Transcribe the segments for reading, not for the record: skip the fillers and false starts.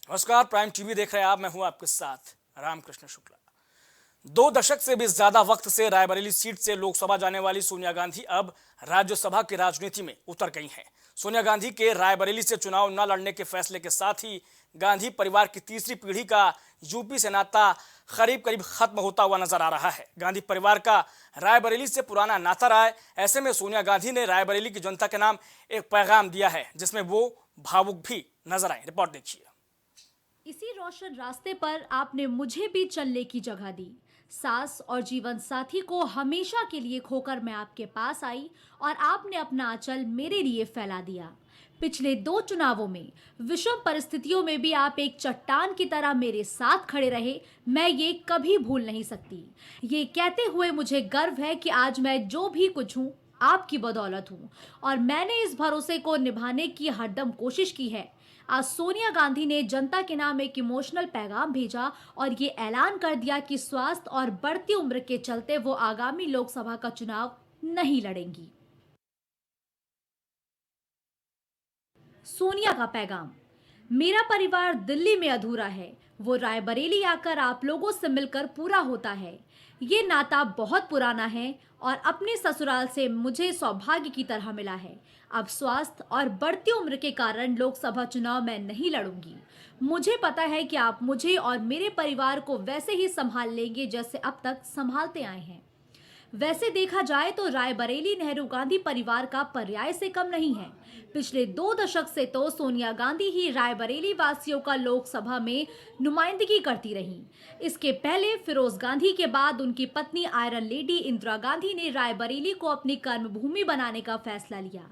नमस्कार, prime TV देख रहे हैं आप। मैं हूं आपके साथ रामकृष्ण शुक्ला। 2 दशक से भी ज्यादा वक्त से रायबरेली सीट से लोकसभा जाने वाली सोनिया गांधी अब राज्यसभा की राजनीति में उतर गई हैं। सोनिया गांधी के रायबरेली से चुनाव न लड़ने के फैसले के साथ ही गांधी परिवार की तीसरी पीढ़ी का यूपी से नाता करीब करीब खत्म होता हुआ नजर आ रहा है। गांधी परिवार का रायबरेली से पुराना नाता रहा है। ऐसे में सोनिया गांधी ने रायबरेली की जनता के नाम एक पैगाम दिया है, जिसमें वो भावुक भी नजर आए। रिपोर्ट देखिए। इसी रोशन रास्ते पर आपने मुझे भी चलने की जगह दी। सास और जीवन साथी को हमेशा के लिए खोकर मैं आपके पास आई और आपने अपना आंचल मेरे लिए फैला दिया। पिछले 2 चुनावों में विषम परिस्थितियों में भी आप एक चट्टान की तरह मेरे साथ खड़े रहे। मैं ये कभी भूल नहीं सकती। ये कहते हुए मुझे गर्व है कि आज मैं जो भी कुछ हूँ आपकी बदौलत हूँ और मैंने इस भरोसे को निभाने की हरदम कोशिश की है। आज सोनिया गांधी ने जनता के नाम एक इमोशनल पैगाम भेजा और ये ऐलान कर दिया कि स्वास्थ्य और बढ़ती उम्र के चलते वो आगामी लोकसभा का चुनाव नहीं लड़ेंगी। सोनिया का पैगाम। मेरा परिवार दिल्ली में अधूरा है, वो रायबरेली आकर आप लोगों से मिलकर पूरा होता है। ये नाता बहुत पुराना है और अपने ससुराल से मुझे सौभाग्य की तरह मिला है। अब स्वास्थ्य और बढ़ती उम्र के कारण लोकसभा चुनाव मैं नहीं लड़ूंगी। मुझे पता है कि आप मुझे और मेरे परिवार को वैसे ही संभाल लेंगे जैसे अब तक संभालते आए हैं। वैसे देखा जाए तो रायबरेली नेहरू गांधी परिवार का पर्याय से कम नहीं है। पिछले 2 दशक से तो सोनिया गांधी ही रायबरेली वासियों का लोकसभा में नुमाइंदगी करती रही। इसके पहले फिरोज गांधी के बाद उनकी पत्नी आयरन लेडी इंदिरा गांधी ने रायबरेली को अपनी कर्मभूमि बनाने का फैसला लिया।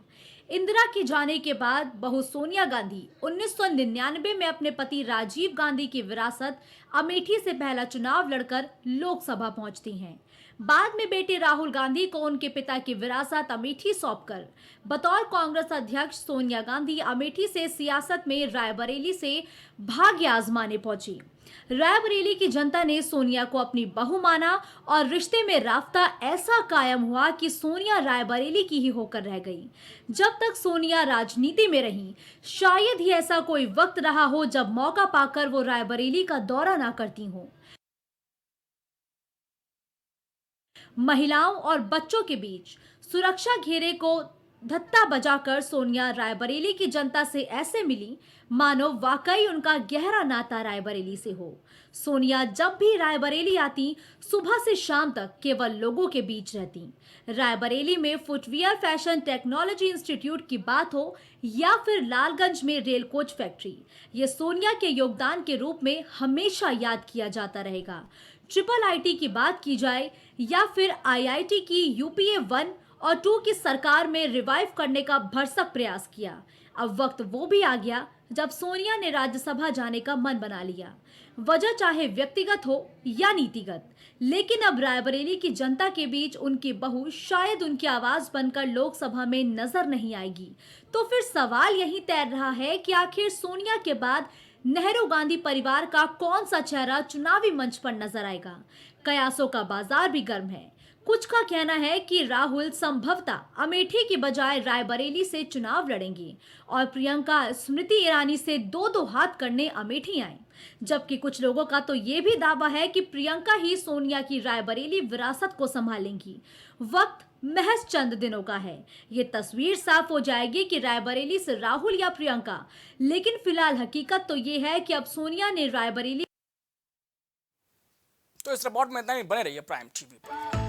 इंदिरा के जाने के बाद बहू सोनिया गांधी 1999 में अपने पति राजीव गांधी की विरासत अमेठी से पहला चुनाव लड़कर लोकसभा पहुंचती हैं। बाद में बेटे राहुल गांधी को उनके पिता की विरासत अमेठी सौंपकर बतौर कांग्रेस अध्यक्ष सोनिया गांधी अमेठी से सियासत में रायबरेली से भाग्य आजमाने पहुंची। रायबरेली की जनता ने सोनिया को अपनी बहू माना और रिश्ते में राफ्ता ऐसा कायम हुआ कि सोनिया रायबरेली की ही होकर रह गई। जब तक सोनिया राजनीति में रही, शायद ही ऐसा कोई वक्त रहा हो जब मौका पाकर वो रायबरेली का दौरा ना करती हो। महिलाओं और बच्चों के बीच सुरक्षा घेरे को धत्ता बजाकर सोनिया रायबरेली की जनता से ऐसे मिली मानो वाकई उनका गहरा नाता रायबरेली से हो। सोनिया जब भी रायबरेली आती, सुबह से शाम तक केवल लोगों के बीच रहती। रायबरेली में फुटवियर फैशन टेक्नोलॉजी इंस्टीट्यूट की बात हो या फिर लालगंज में रेल कोच फैक्ट्री, ये सोनिया के योगदान के रूप में हमेशा याद किया जाता रहेगा। ट्रिपल आईटी की बात की जाए या फिर आईआईटी की यूपीए 1 और 2 की सरकार में रिवाइव करने का भरसक प्रयास किया। अब वक्त वो भी आ गया जब सोनिया ने राज्यसभा जाने का मन बना लिया। वजह चाहे व्यक्तिगत हो या नीतिगत, लेकिन अब रायबरेली की जनता के बीच उनकी बहू शायद उनकी आवाज बनकर लोकसभा में नजर नहीं आएगी। तो फिर सवाल यही तैर रहा है कि आखिर सोनिया के बाद नेहरू गांधी परिवार का कौन सा चेहरा चुनावी मंच पर नजर आएगा। कयासों का बाजार भी गर्म है। कुछ का कहना है कि राहुल संभवतः अमेठी की बजाय रायबरेली से चुनाव लड़ेंगी और प्रियंका स्मृति ईरानी से 2-2 हाथ करने अमेठी आए। जबकि कुछ लोगों का तो ये भी दावा है कि प्रियंका ही सोनिया की रायबरेली विरासत को संभालेंगी। वक्त महज चंद दिनों का है। ये तस्वीर साफ हो जाएगी कि रायबरेली से राहुल या प्रियंका, लेकिन फिलहाल हकीकत तो ये है कि अब सोनिया ने रायबरेली। तो इस रिपोर्ट में इतना ही। बने रहिए प्राइम टीवी पर।